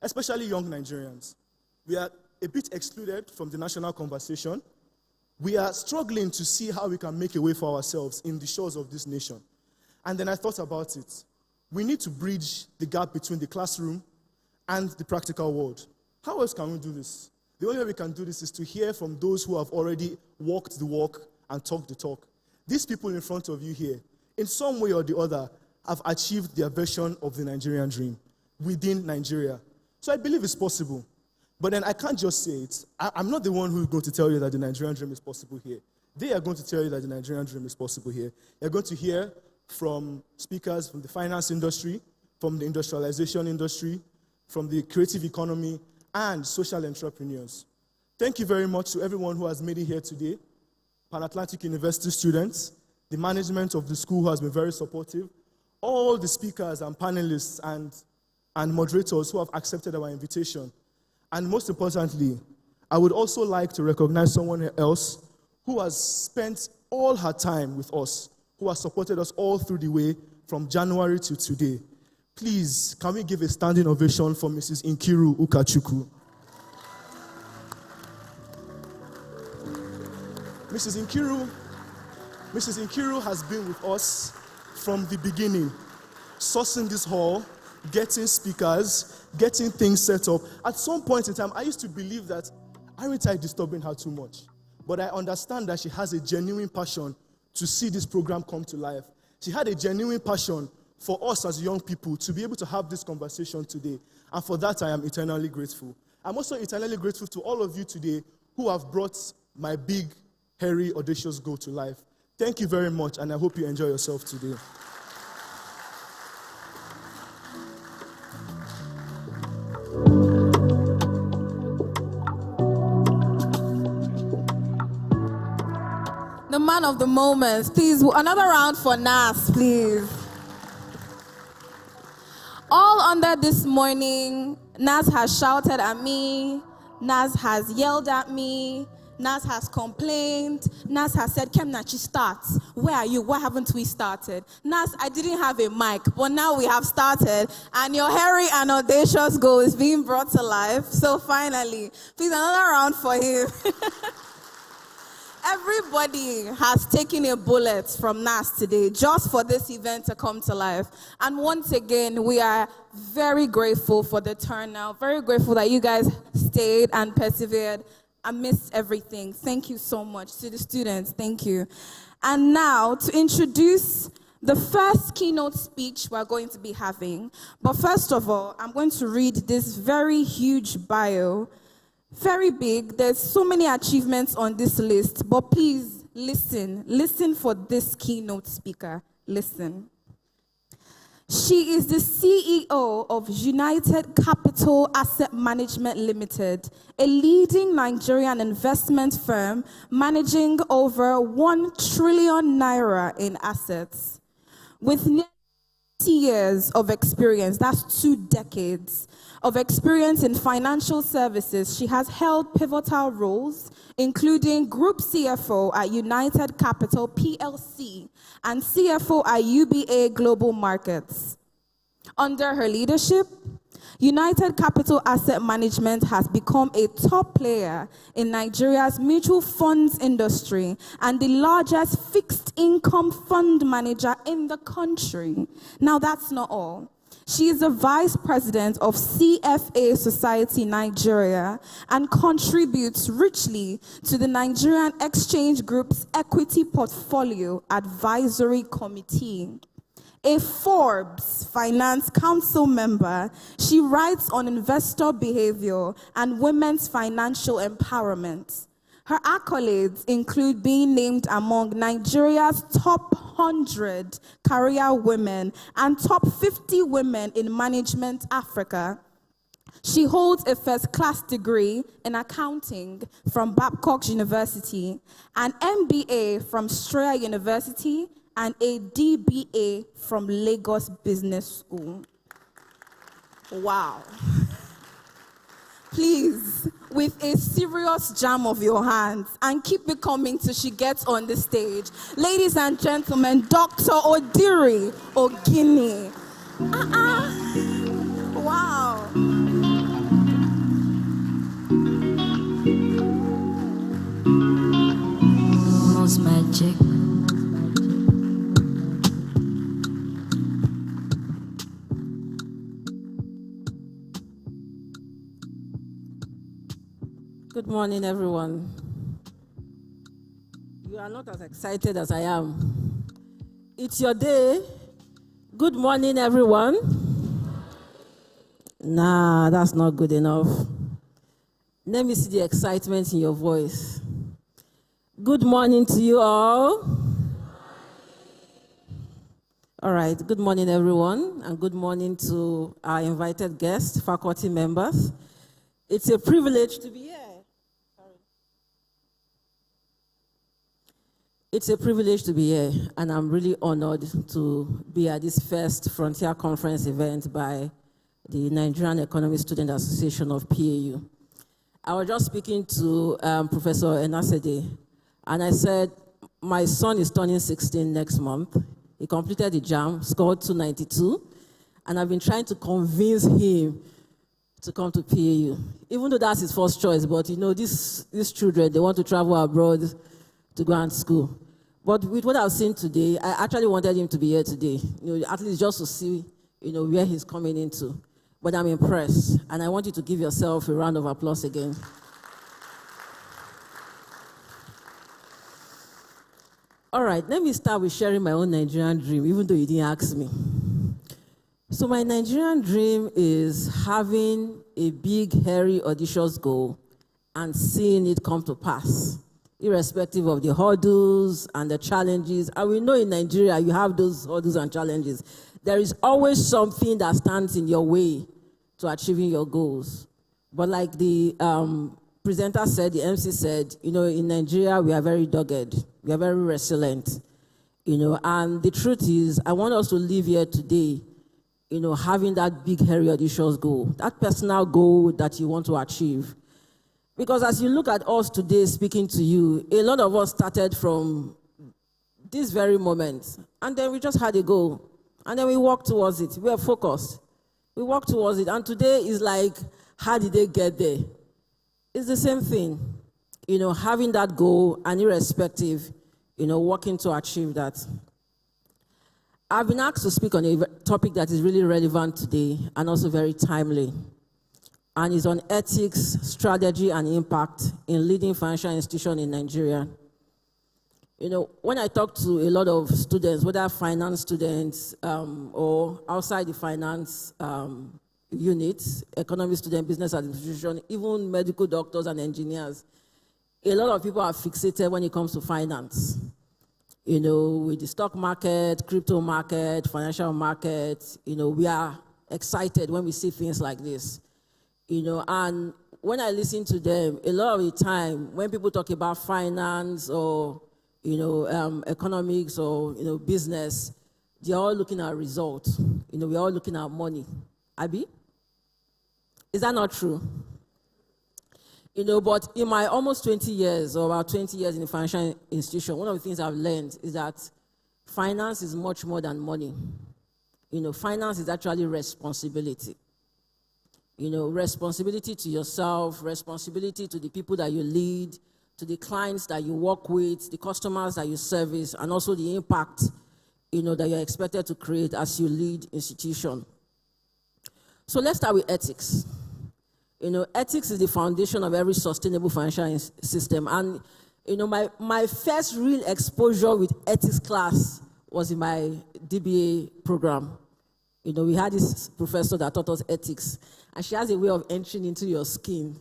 especially young Nigerians. We are a bit excluded from the national conversation. We are struggling to see how we can make a way for ourselves in the shores of this nation. And then I thought about it. We need to bridge the gap between the classroom and the practical world. How else can we do this? The only way we can do this is to hear from those who have already walked the walk and talked the talk. These people in front of you here, in some way or the other, have achieved their version of the Nigerian dream within Nigeria. So I believe it's possible. But then I can't just say it. I'm not the one who's going to tell you that the Nigerian dream is possible here. They are going to tell you that the Nigerian dream is possible here. You're going to hear from speakers from the finance industry, from the industrialization industry, from the creative economy, and social entrepreneurs. Thank you very much to everyone who has made it here today, Pan-Atlantic University students, the management of the school who has been very supportive, all the speakers and panelists and moderators who have accepted our invitation. And most importantly, I would also like to recognize someone else who has spent all her time with us, who has supported us all through the way from January to today. Please, can we give a standing ovation for Mrs. Nkiru Ukachukwu? Mrs. Nkiru has been with us from the beginning, sourcing this hall, getting speakers, getting things set up. At some point in time, I used to believe that, aren't I disturbing her too much? But I understand that she has a genuine passion to see this program come to life. She had a genuine passion for us as young people to be able to have this conversation today. And for that, I am eternally grateful. I'm also eternally grateful to all of you today who have brought my big, hairy, audacious goal to life. Thank you very much, and I hope you enjoy yourself today. The man of the moment. Please, another round for Nas, please. All under this morning, Nas has shouted at me, Nas has yelled at me, Nas has complained, Nas has said, Kemnachi, start. Where are you? Why haven't we started? Nas, I didn't have a mic, but now we have started, and your hairy and audacious goal is being brought to life. So finally, please, another round for him. Everybody has taken a bullet from Nas today just for this event to come to life. And once again, we are very grateful for the turnout, very grateful that you guys stayed and persevered amidst everything. Thank you so much. To the students, thank you. And now, to introduce the first keynote speech we're going to be having. But first of all, I'm going to read this very huge bio. Very big. There's so many achievements on this list, but please listen. Listen for this keynote speaker. Listen. She is the CEO of United Capital Asset Management Limited, a leading Nigerian investment firm managing over 1 trillion naira in assets. With nearly 20 years of experience, that's 2 decades, of experience in financial services, she has held pivotal roles, including Group CFO at United Capital PLC and CFO at UBA Global Markets. Under her leadership, United Capital Asset Management has become a top player in Nigeria's mutual funds industry and the largest fixed income fund manager in the country. Now, that's not all. She is the vice president of CFA Society Nigeria and contributes richly to the Nigerian Exchange Group's Equity Portfolio Advisory Committee. A Forbes Finance Council member, she writes on investor behavior and women's financial empowerment. Her accolades include being named among Nigeria's top 100 career women and top 50 women in management Africa. She holds a first-class degree in accounting from Babcock University, an MBA from Strayer University, and a DBA from Lagos Business School. Wow. Please, with a serious jam of your hands, and keep it coming till she gets on the stage. Ladies and gentlemen, Dr. Odiri Ogini. Wow. Good morning, everyone. You are not as excited as I am. It's your day. Good morning, everyone. Nah, that's not good enough. Let me see the excitement in your voice. Good morning to you all. All right, good morning, everyone, and good morning to our invited guests, faculty members. It's a privilege to be here. It's a privilege to be here, and I'm really honored to be at this first Frontier Conference event by the Nigerian Economic Student Association of PAU. I was just speaking to Professor Nesa, and I said, my son is turning 16 next month. He completed the JAM, scored 292, and I've been trying to convince him to come to PAU, even though that's his first choice. But you know, these children, they want to travel abroad to go and school. But with what I've seen today, I actually wanted him to be here today, you know, at least just to see, you know, where he's coming into. But I'm impressed, and I want you to give yourself a round of applause again. All right, let me start with sharing my own Nigerian dream, even though you didn't ask me. So my Nigerian dream is having a big, hairy, audacious goal and seeing it come to pass, irrespective of the hurdles and the challenges. And we know in Nigeria, you have those hurdles and challenges. There is always something that stands in your way to achieving your goals. But like the presenter said, the MC said, you know, in Nigeria, we are very dogged. We are very resilient, you know. And the truth is, I want us to live here today, you know, having that big, hairy, audacious goal, that personal goal that you want to achieve. Because as you look at us today speaking to you, a lot of us started from this very moment, and then we just had a goal, and then we walked towards it. We are focused. We walked towards it, and today is like, how did they get there? It's the same thing, you know, having that goal and irrespective, you know, working to achieve that. I've been asked to speak on a topic that is really relevant today and also very timely, and is on ethics, strategy, and impact in leading financial institutions in Nigeria. You know, when I talk to a lot of students, whether finance students or outside the finance units, economic student, business administration, even medical doctors and engineers, a lot of people are fixated when it comes to finance. You know, with the stock market, crypto market, financial market, you know, we are excited when we see things like this. You know, and when I listen to them, a lot of the time, when people talk about finance or, you know, economics or, you know, business, they're all looking at results. You know, we're all looking at money. Abi? Is that not true? You know, but in my almost 20 years, or about 20 years in a financial institution, one of the things I've learned is that finance is much more than money. You know, finance is actually responsibility. You know, responsibility to yourself, responsibility to the people that you lead, to the clients that you work with, the customers that you service, and also the impact, you know, that you're expected to create as you lead institution. So let's start with ethics. You know, ethics is the foundation of every sustainable financial system. And, you know, my first real exposure with ethics class was in my DBA program. You know, we had this professor that taught us ethics, and she has a way of entering into your skin.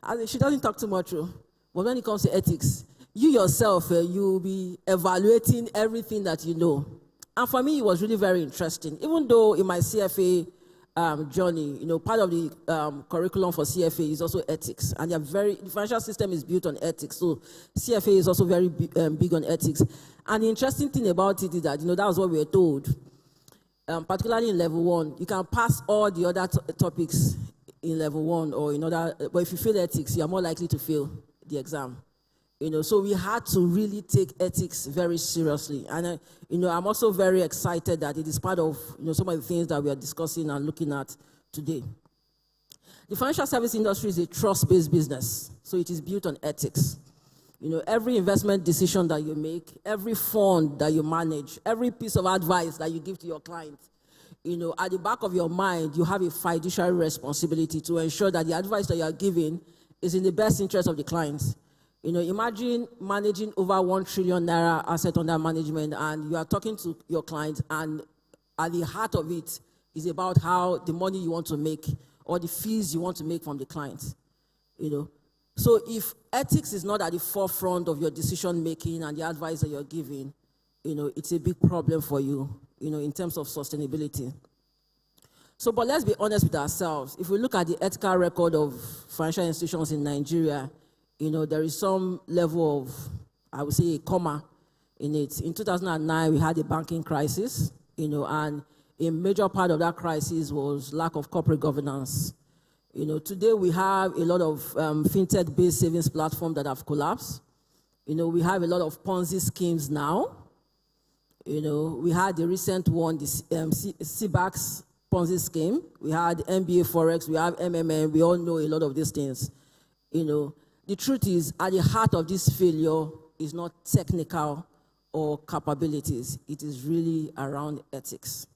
And she doesn't talk too much, but when it comes to ethics, you yourself, you'll be evaluating everything that you know. And for me, it was really very interesting. Even though in my CFA journey, you know, part of the curriculum for CFA is also ethics, and the financial system is built on ethics. So CFA is also very big on ethics. And the interesting thing about it is that, you know, that was what we were told. Particularly in level 1, you can pass all the other topics in level 1 or in other, but if you fail ethics, you are more likely to fail the exam. You know, so we had to really take ethics very seriously. And, you know, I'm also very excited that it is part of, you know, some of the things that we are discussing and looking at today. The financial service industry is a trust-based business, so it is built on ethics. You know, every investment decision that you make, every fund that you manage, every piece of advice that you give to your client, you know, at the back of your mind, you have a fiduciary responsibility to ensure that the advice that you are giving is in the best interest of the clients. Imagine managing over 1 trillion naira asset under management, and you are talking to your client, and at the heart of it is about how the money you want to make or the fees you want to make from the client. So if ethics is not at the forefront of your decision making and the advice that you're giving, it's a big problem for you, in terms of sustainability. So, but let's be honest with ourselves. If we look at the ethical record of financial institutions in Nigeria, there is some level of, I would say, a comma in it. In 2009, we had a banking crisis, and a major part of that crisis was lack of corporate governance. Today we have a lot of fintech-based savings platforms that have collapsed. We have a lot of Ponzi schemes now. We had the recent one, the CBAX Ponzi scheme. We had MBA Forex, we have MMM, we all know a lot of these things. The truth is, at the heart of this failure is not technical or capabilities. It is really around ethics.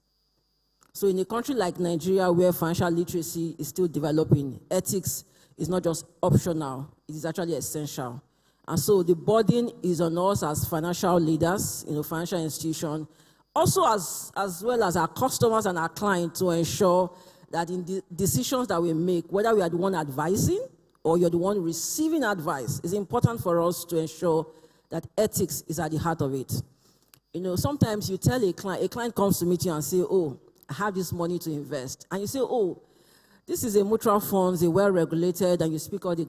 So in a country like Nigeria, where financial literacy is still developing, ethics is not just optional, it is actually essential. And so the burden is on us as financial leaders, financial institutions, also as well as our customers and our clients, to ensure that in the decisions that we make, whether we are the one advising or you're the one receiving advice, it's important for us to ensure that ethics is at the heart of it. Sometimes you tell a client comes to meet you and say, oh, I have this money to invest. And you say, oh, this is a mutual fund, they're well regulated, and you speak all the